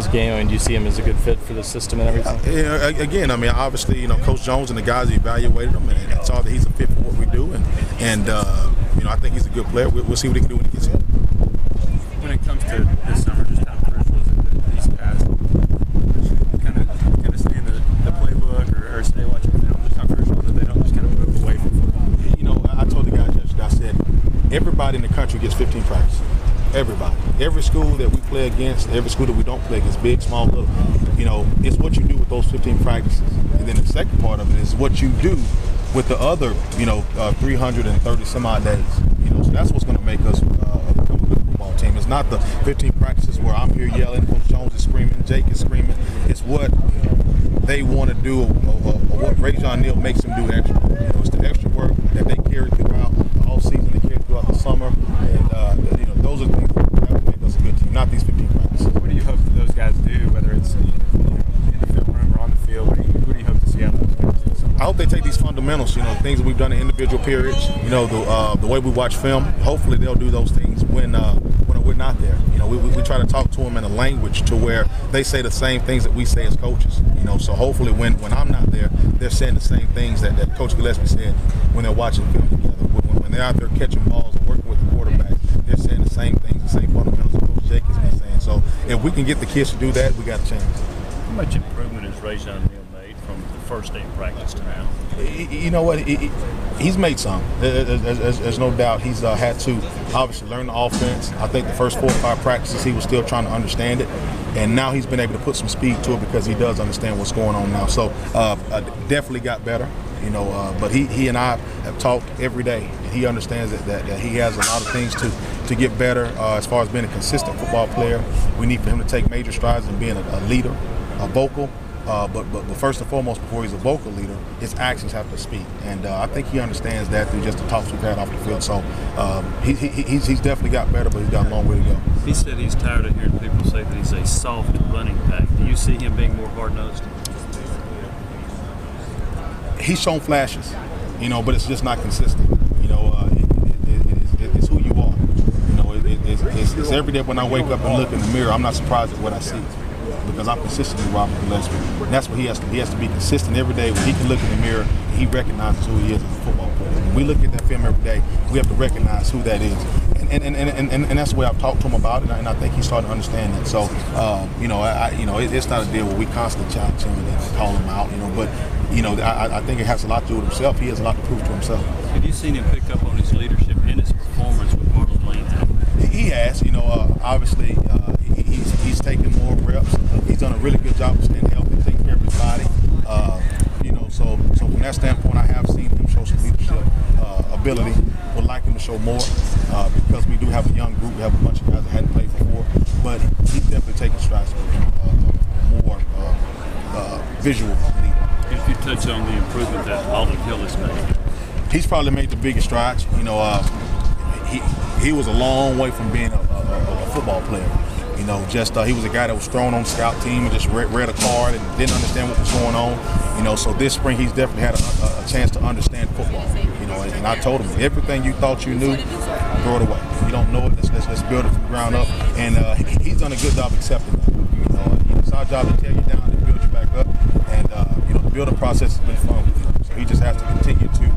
his game? I mean, do you see him as a good fit for the system and everything? Again, I mean, obviously, Coach Jones and the guys evaluated him and saw that he's a fit for what we do, and I think he's a good player. We'll see what he can do when he gets here. When it comes to this summer, just how crucial is it that these guys kind of stay in the playbook or stay watching film? Just how crucial is it they don't just kind of move away from football? I told the guys yesterday, I said, everybody in the country gets 15 practices. Everybody. Every school that we play against, every school that we don't play against, big, small, little, it's what you do with those 15 practices. And then the second part of it is what you do with the other, 330 some odd days. So that's what's going to make us become a good football team. It's not the 15 practices where I'm here yelling, Coach Jones is screaming, Jake is screaming. It's what they want to do, or what Rajon Neal makes them do extra. It's the extra work that they carry throughout the whole season, they carry throughout the summer, and those are the things that will make us a good team, not these 15 practices. What do you hope that those guys do, whether it's in the film room or on the field? What do you hope to see out of those guys? I hope they take these fundamentals, things that we've done in individual periods, the way we watch film. Hopefully they'll do those things when we're not there. We try to talk to them in a language to where they say the same things that we say as coaches. So hopefully when I'm not there, they're saying the same things that Coach Gillespie said when they're watching film together. When they're out there catching balls and working with the quarterback, they're saying the same things, the same fundamentals that Coach Jake has been saying. So if we can get the kids to do that, we got a chance. How much improvement has Rajon Neal made from the first day of practice to now? You know what? He's made some. There's no doubt. He's had to obviously learn the offense. I think the first 4 or 5 practices he was still trying to understand it, and now he's been able to put some speed to it because he does understand what's going on now. So definitely got better. But he and I have talked every day. He understands that he has a lot of things to get better as far as being a consistent football player. We need for him to take major strides in being a leader, a vocal. But first and foremost, before he's a vocal leader, his actions have to speak, and I think he understands that through just the talks we've had off the field. So he's definitely got better, but he's got a long way to go. He said he's tired of hearing people say that he's a soft running back. Do you see him being more hard-nosed? He's shown flashes, but it's just not consistent. It's who you are. It's every day when I wake up and look in the mirror, I'm not surprised at what I see, because I'm consistently Robert Gillespie. And that's what he has to be. He has to be consistent every day. When he can look in the mirror, he recognizes who he is as a football player. When we look at that film every day, we have to recognize who that is. And that's the way I've talked to him about it, and I think he's starting to understand that. So, it's not a deal where we constantly challenge him and call him out, but I think it has a lot to do with himself. He has a lot to prove to himself. Have you seen him pick up on his leadership and his performance with Marlon Lane? He has. Obviously, he's taken more reps. He's done a really good job of staying healthy, taking care of his body. So from that standpoint, I have seen him show some leadership ability. Would like him to show more because we do have a young group. We have a bunch of guys that hadn't played before, but he's definitely taking strides to become more visual leader. If you touch on the improvement that Alden Hill has made, he's probably made the biggest strides. He was a long way from being a football player. He was a guy that was thrown on the scout team and just read a card and didn't understand what was going on. So this spring he's definitely had a chance to understand football. And I told him, everything you thought you knew, throw it away. You don't know it, let's build it from the ground up. And he's done a good job accepting that. It's our job to tear you down and build you back up. And the building process has been fun with him. So he just has to continue to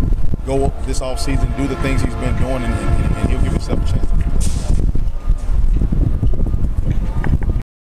go this offseason, do the things he's been doing, and he'll give himself a chance to